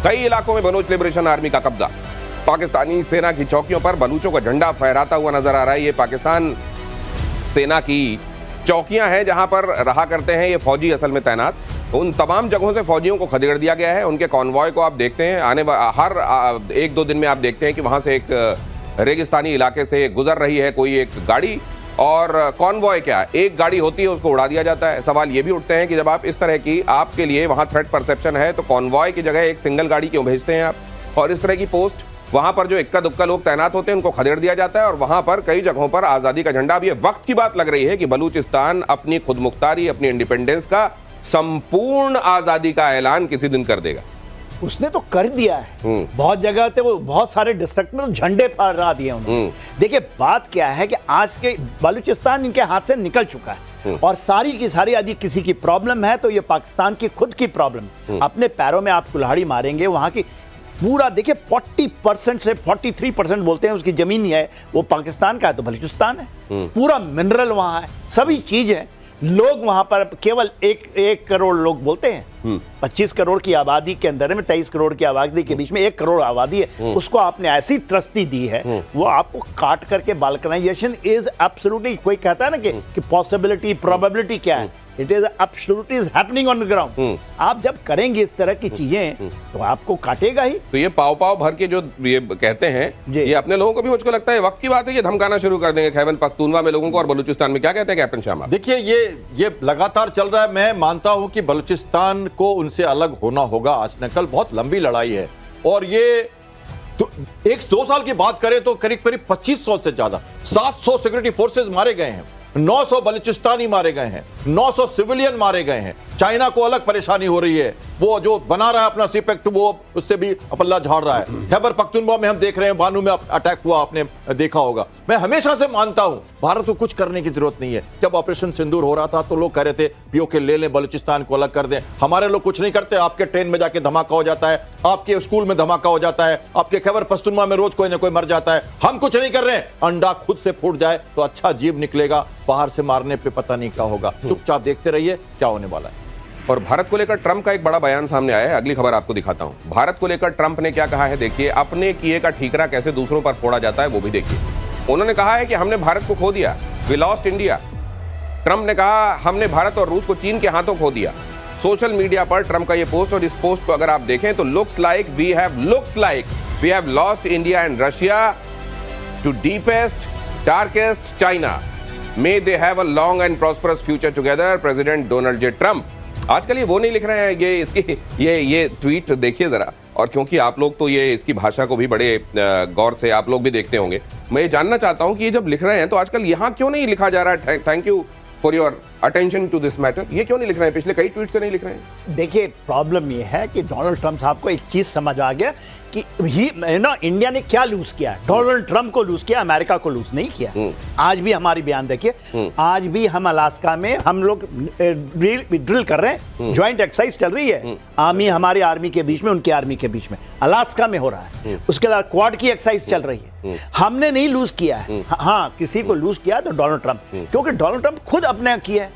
कई इलाकों में बलूच लिबरेशन आर्मी का कब्जा। पाकिस्तानी सेना की चौकियों पर बलूचों का झंडा फहराता हुआ नजर आ रहा है। ये पाकिस्तान सेना की चौकियां हैं जहां पर रहा करते हैं ये फौजी असल में तैनात। उन तमाम जगहों से फौजियों को खदेड़ दिया गया है। उनके कॉन्वॉय को आप देखते हैं, हर 1-2 दिन में आप देखते हैं कि वहां से एक रेगिस्तानी इलाके से गुजर रही है कोई एक गाड़ी, और कॉन्वॉय क्या, एक गाड़ी होती है उसको उड़ा दिया जाता है। सवाल ये भी उठते हैं कि जब आप इस तरह की, आपके लिए वहां थ्रेट परसेप्शन है, तो कॉन्वॉय की जगह एक सिंगल गाड़ी क्यों भेजते हैं आप? और इस तरह की पोस्ट वहां पर जो इक्का दुक्का लोग तैनात होते हैं उनको खदेड़ दिया जाता है, और वहां पर कई जगहों पर आजादी का झंडा। अब ये वक्त की बात लग रही है कि बलूचिस्तान अपनी खुदमुख्तारी, अपनी इंडिपेंडेंस का, संपूर्ण आजादी का ऐलान किसी दिन कर देगा। उसने तो कर दिया है। बहुत जगह थे, वो बहुत सारे डिस्ट्रिक्ट में तो झंडे फहरा दिए उन्होंने। देखिए बात क्या है कि आज के बलूचिस्तान इनके हाथ से निकल चुका है, और सारी की सारी यदि किसी की प्रॉब्लम है तो ये पाकिस्तान की खुद की प्रॉब्लम। अपने पैरों में आप कुल्हाड़ी मारेंगे। वहां की पूरा देखिए 40% से 43% बोलते हैं उसकी जमीन है वो पाकिस्तान का है, तो बलूचिस्तान है। पूरा मिनरल वहां है, सभी चीज है। लोग वहां पर केवल एक करोड़ लोग बोलते हैं। 25 करोड़ की आबादी के अंदर में 23 करोड़ की आबादी के बीच में 1 करोड़ आबादी है। उसको आपने ऐसी त्रस्ती दी है, वो आपको काट करके बाल्कनाइजेशन इज एब्सोल्युटली, कोई कहता है ना कि पॉसिबिलिटी प्रोबेबिलिटी क्या है, it is absolutely is happening on the ground. आप जब करेंगे इस तरह की चीजें तो आपको काटेगा ही। तो ये पाव पाव भर के जो ये कहते हैं, ये अपने लोगों को भी मुझको लगता है वक्त की बात है, ये धमकाना शुरू कर देंगे खैबर पख्तूनवा में लोगों को। और बलूचिस्तान में क्या कहते हैं कैप्टन शामा? देखिए ये लगातार चल रहा है। मैं मानता हूं कि बलूचिस्तान को उनसे अलग होना होगा। आज न कल बहुत लंबी लड़ाई है, और ये तो 1-2 साल की बात करें तो करीब 2500 से ज्यादा 700 सिक्योरिटी फोर्सेस मारे गए हैं, 900 बलूचिस्तानी मारे गए हैं, 900 सिविलियन मारे गए हैं। चाइना को अलग परेशानी हो रही है, वो जो बना रहा है अपना सीपेक्ट, वो उससे भी पल्ला झाड़ रहा है। खैबर पख्तूनख्वा में हम देख रहे हैं, बानू में अटैक हुआ, आपने देखा होगा। मैं हमेशा से मानता हूं भारत को कुछ करने की जरूरत नहीं है। जब ऑपरेशन सिंदूर हो रहा था तो लोग कह रहे थे पीओके ले लें, बलूचिस्तान को अलग कर दें। हमारे लोग कुछ नहीं करते। आपके ट्रेन में जाके धमाका हो जाता है, आपके स्कूल में धमाका हो जाता है, आपके खैबर पख्तूनख्वा में रोज कोई ना कोई मर जाता है। हम कुछ नहीं कर रहे हैं। अंडा खुद से फूट जाए तो अच्छा जीव निकलेगा, बाहर से मारने पे पता नहीं क्या होगा। चुपचाप देखते रहिए क्या होने वाला है। और भारत को लेकर ट्रंप का एक बड़ा बयान सामने आया है। अगली खबर आपको दिखाता हूं। भारत को लेकर ट्रंप ने क्या कहा है, देखिए। अपने किए का ठीकरा कैसे दूसरों पर फोड़ा जाता है वो भी देखिए। उन्होंने कहा है कि हमने भारत को खो दिया, वी लॉस्ट इंडिया। ट्रंप ने कहा हमने भारत और रूस को चीन के हाथों खो दिया। सोशल मीडिया पर ट्रंप का ये पोस्ट, और इस पोस्ट को अगर आप देखें तो looks like we have lost India and Russia to deepest darkest China. May they have a long and prosperous future together, President Donald J Trump. आजकल ये वो नहीं लिख रहे हैं, ये ट्वीट देखिए जरा। और क्योंकि आप लोग तो ये इसकी भाषा को भी बड़े गौर से आप लोग भी देखते होंगे, मैं ये जानना चाहता हूं कि ये जब लिख रहे हैं तो आजकल यहां क्यों नहीं लिखा जा रहा है thank you for your attention to this matter? ये क्यों नहीं लिख रहे हैं? पिछले कई ट्वीट से नहीं लिख रहे हैं। देखिए प्रॉब्लम ये है कि डोनाल्ड ट्रंप साहब को एक चीज समझ आ गया कि इंडिया ने क्या लूज किया। डोनाल्ड ट्रंप को लूज किया, अमेरिका को लूज नहीं किया। आज भी हमारी बयान देखिए, आज भी हम अलास्का में हम लोग ड्रिल कर रहे हैं, ज्वाइंट एक्सरसाइज चल रही है। आर्मी, हमारी आर्मी के बीच में, उनकी आर्मी के बीच में, अलास्का में हो रहा है। उसके अलावा क्वाड की एक्सरसाइज चल रही है। हमने नहीं लूज किया है। हाँ, किसी को लूज किया तो डोनाल्ड ट्रंप, क्योंकि डोनाल्ड ट्रंप खुद अपने किया है।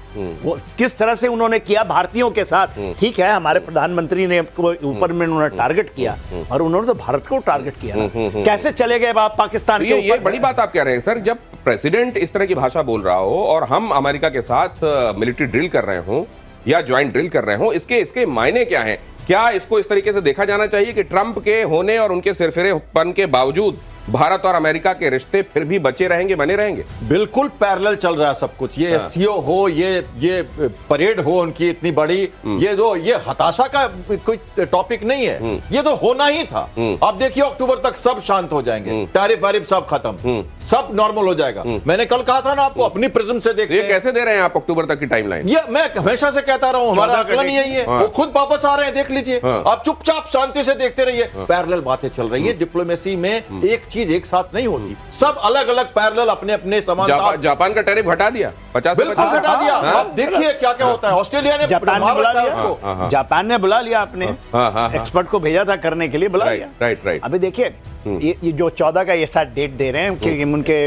वो किस तरह से उन्होंने किया भारतीयों के साथ, ठीक है। हमारे प्रधानमंत्री ने ऊपर में उन्होंने टारगेट किया, और उन्होंने तो भारत को टारगेट किया। कैसे चले गए आप पाकिस्तान के ऊपर? ये बड़ी बात आप कह रहे हैं सर। जब प्रेसिडेंट इस तरह की भाषा बोल रहा हो और हम अमेरिका के साथ मिलिट्री ड्रिल कर रहे हो या ज्वाइंट ड्रिल कर रहे हो, इसके मायने क्या हैं? क्या इसको इस तरीके से देखा जाना चाहिए कि ट्रंप के होने और उनके सिरफिरेपन के बावजूद भारत और अमेरिका के रिश्ते फिर भी बचे रहेंगे, बने रहेंगे? बिल्कुल पैरेलल चल रहा है सब कुछ। ये एससीओ हो, ये परेड हो उनकी इतनी बड़ी, ये हताशा का कोई टॉपिक नहीं है। ये तो होना ही था। अब देखिए अक्टूबर तक सब शांत हो जाएंगे, टैरिफ वारिफ सब खत्म, सब नॉर्मल हो जाएगा। मैंने कल कहा था ना आपको, अपनी प्रिज्म से देखते हैं। कैसे दे रहे हैं आप अक्टूबर तक की टाइमलाइन? ये मैं हमेशा से कहता रहा हूं, हमारा आकलन यही है। वो खुद वापस आ रहे हैं, देख लीजिए। आप चुपचाप शांति से देखते रहिए। पैरेलल बातें चल रही है। डिप्लोमेसी में एक चीज एक साथ नहीं होती, सब अलग अलग पैरेलल अपने अपने समानता। जापान का टैरिफ घटा दिया 50%, बिल्कुल घटा दिया। आप देखिए क्या क्या होता है। ऑस्ट्रेलिया ने जापान ने बुला लिया, अपने एक्सपर्ट को भेजा था करने के लिए, बुला लिया। राइट। अभी देखिए ये जो 14 का ये साथ डेट दे रहे हैं कि उनके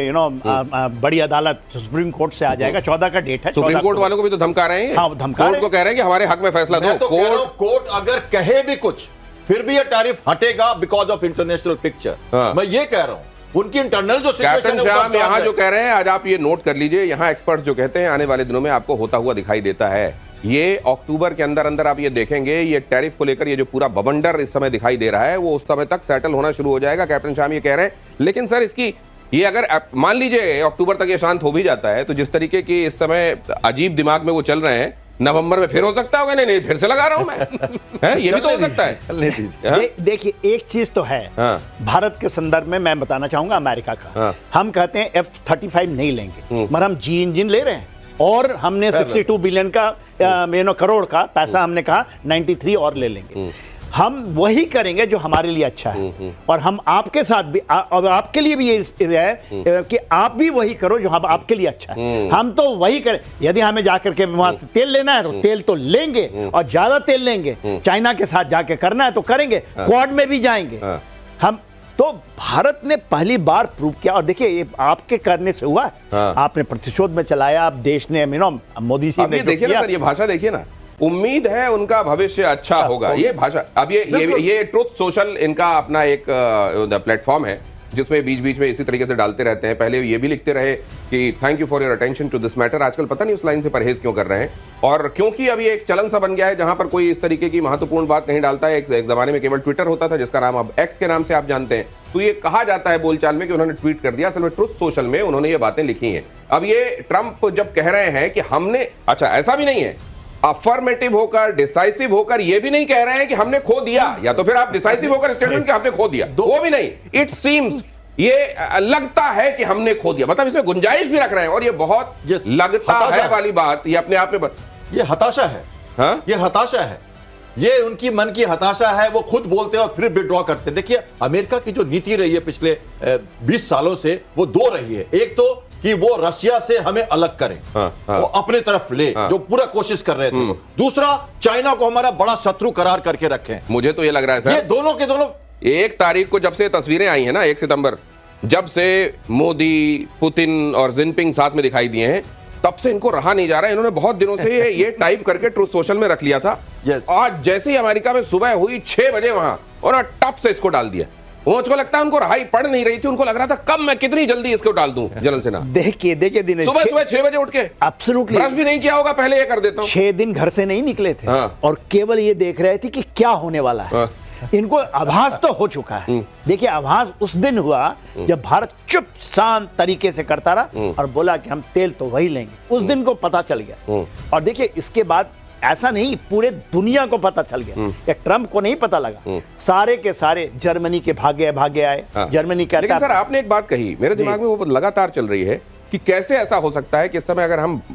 बड़ी अदालत सुप्रीम कोर्ट से आ जाएगा। 14 का डेट है। सुप्रीम कोर्ट वालों को भी तो धमका रहे हैं। हाँ, धमका कोर्ट को कह रहे हैं कि हमारे हक में फैसला दो। कोर्ट अगर कहे भी कुछ, फिर भी ये टैरिफ हटेगा बिकॉज ऑफ इंटरनेशनल पिक्चर। हाँ। मैं ये कह रहा हूं उनकी इंटरनल जो सिचुएशन कैप्टन है श्याम यहाँ जो कह रहे हैं, आज आप ये नोट कर लीजिए, यहाँ एक्सपर्ट्स जो कहते हैं आने वाले दिनों में आपको होता हुआ दिखाई देता है। ये अक्टूबर के अंदर अंदर आप ये देखेंगे, ये टैरिफ को लेकर ये जो पूरा बवंडर इस समय दिखाई दे रहा है वो उस समय तक सेटल होना शुरू हो जाएगा, कैप्टन श्याम ये कह रहे हैं। लेकिन सर इसकी ये अगर मान लीजिए अक्टूबर तक ये शांत हो भी जाता है, तो जिस तरीके की इस समय अजीब दिमाग में वो चल रहे हैं, नवंबर में फिर हो सकता होगा। नहीं फिर से लगा रहा हूं मैं है? ये भी तो हो सकता है। चलने दीजिए। देखिए एक चीज तो है, भारत के संदर्भ में मैं बताना चाहूंगा अमेरिका का, हम कहते हैं F-35 नहीं लेंगे, मगर हम जी इंजन ले रहे हैं, और हमने 62 बिलियन का करोड़ का पैसा हमने कहा 93 और ले लेंगे। हम वही करेंगे जो हमारे लिए अच्छा है, और हम आपके साथ भी और आपके लिए भी ये है कि आप भी वही करो जो हम आपके लिए अच्छा है। हम तो वही करें। यदि हमें जाकर के वहां से तेल लेना है तो तेल तो लेंगे, और ज्यादा तेल लेंगे। चाइना के साथ जाके करना है तो करेंगे, क्वाड में भी जाएंगे हम। तो भारत ने पहली बार प्रूव किया, और देखिए ये आपके करने से हुआ है। आपने प्रतिशोध में चलाया, आप देश ने मोदी जी ने देखिए ना सर, ये भाषा देखिए ना, उम्मीद है उनका भविष्य अच्छा होगा, ये भाषा। अब ये ट्रुथ सोशल इनका अपना एक प्लेटफॉर्म है जिसमें बीच बीच में इसी तरीके से डालते रहते हैं। पहले ये भी लिखते रहे कि thank you for your attention to this matter. आजकल पता नहीं उस लाइन से परहेज क्यों कर रहे हैं, और क्योंकि अभी एक चलन सा बन गया है जहां पर कोई इस तरीके की महत्वपूर्ण बात नहीं डालता है। एक जमाने में केवल ट्विटर होता था जिसका नाम अब एक्स के नाम से आप जानते हैं, तो ये कहा जाता है बोलचाल में कि उन्होंने ट्वीट कर दिया। असल में ट्रुथ सोशल में उन्होंने ये बातें लिखी हैं। अब ये ट्रंप जब कह रहे हैं कि हमने, अच्छा ऐसा भी नहीं है, अफर्मेटिव होकर डिसाइसिव होकर ये भी नहीं कह रहे हैं कि हमने खो दिया, या तो फिर आप डिसाइसिव होकर स्टेटमेंट कि हमने खो दिया, वो भी नहीं। इट सीम्स, ये लगता है कि हमने खो दिया, मतलब इसमें गुंजाइश भी रख रहे हैं, और ये बहुत लगता है वाली बात ये अपने आप में ये हताशा है। हाँ? ये हताशा है, ये उनकी मन की हताशा है। वो खुद बोलते हैं और फिर विड्रॉ करते हैं। देखिए अमेरिका की जो नीति रही है पिछले 20 सालों से, वो दो रही है। एक तो कि वो रशिया से हमें अलग करें, वो अपने तरफ ले, जो पूरा कोशिश कर रहे थे। दूसरा, चाइना को हमारा बड़ा शत्रु करार करके रखें। मुझे तो ये लग रहा है सर, ये दोनों के दोनों 1 तारीख को जब से तस्वीरें आई हैं ना, 1 सितंबर, जब से मोदी, पुतिन और जिनपिंग साथ में दिखाई दिए हैं, तब से इनको रहा नहीं जा रहा है। इन्होंने बहुत दिनों से ये टाइप करके ट्रुथ सोशल में रख लिया था। आज जैसे ही अमेरिका में सुबह हुई 6 बजे वहां, और टप से इसको डाल दिया। मुझको लगता है उनको रहाई पड़ नहीं रही थी, उनको लग रहा था कब मैं कितनी जल्दी इसको डाल दूं जनरल सेना। देखिए दिनेश, सुबह 6 बजे उठ के एब्सोल्युटली ब्रश भी नहीं किया होगा, पहले ये कर देता हूं। 6 दिन घर से नहीं निकले थे, और केवल ये देख रहे थे कि क्या होने वाला है। इनको आभास तो हो चुका है। देखिए आभास उस दिन हुआ जब भारत चुप शांत तरीके से करता रहा और बोला कि हम तेल तो वही लेंगे। उस दिन को पता चल गया। और देखिए इसके बाद ऐसा नहीं, पूरे दुनिया को पता चल गया। या ट्रंप को नहीं पता लगा, सारे के सारे जर्मनी के भागे आए। जर्मनी कहता है। लेकिन सर आपने एक बात कही मेरे दिमाग में, वो लगातार चल रही है कि कैसे ऐसा हो सकता है कि इस समय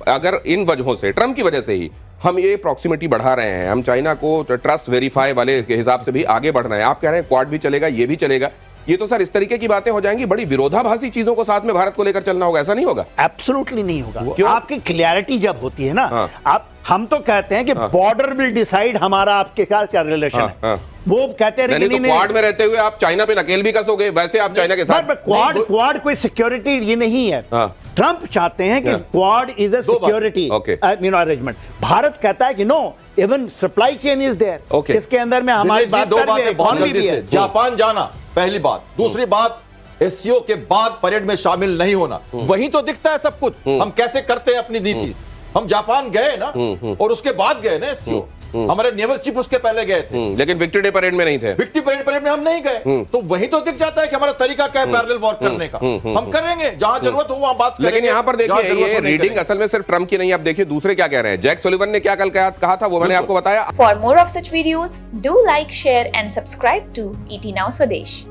अगर इन वजहों से, ट्रंप की वजह से ही हम ये प्रॉक्सिमिटी बढ़ा रहे हैं, हम चाइना को ट्रस्ट वेरीफाई वाले के हिसाब से भी आगे बढ़ रहे हैं। आप कह रहे हैं क्वाड भी चलेगा, ये भी चलेगा। ये तो सर इस तरीके की बातें हो जाएंगी, बड़ी विरोधाभासी चीजों को साथ में भारत को लेकर चलना होगा। ऐसा नहीं होगा? एब्सोल्युटली नहीं होगा। आपकी क्लैरिटी जब होती है ना, हम तो कहते हैं कि बॉर्डर विल डिसाइड हमारा आपके साथ क्या रिलेशन है। वो कहते हैं कि नहीं, क्वाड में रहते हुए आप चाइना पे नकेल भी कसोगे, वैसे आप चाइना के साथ। क्वाड कोई सिक्योरिटी ये नहीं है। ट्रंप चाहते हैं कि Quad is a security arrangement. Bharat कहता है कि no, even supply chain is there. इसके अंदर में हमारी दो बातें बहुत जल्दी से। जापान जाना पहली बात, दूसरी बात एससीओ के बाद परेड में शामिल नहीं होना। वही तो दिखता है सब कुछ, हम कैसे करते हैं अपनी नीति। हम जापान गए ना, और उसके बाद गए ना एससीओ। हमारे नेवल चीफ उसके पहले गए थे, लेकिन विक्ट्री डे परेड में नहीं थे। विक्ट्री परेड में हम नहीं गए। तो वही तो दिख जाता है कि हमारा तरीका क्या है पैरेलल वॉर करने का। हम करेंगे जहां जरूरत हो वहां बात करेंगे। लेकिन यहाँ पर देखिए ये रीडिंग असल में सिर्फ ट्रंप की नहीं, आप देखिए दूसरे क्या कह रहे हैं। जैक सुलिवन ने क्या कल कहा था वो मैंने आपको बताया। For more of such videos do like, share and subscribe to ET Now Swadesh।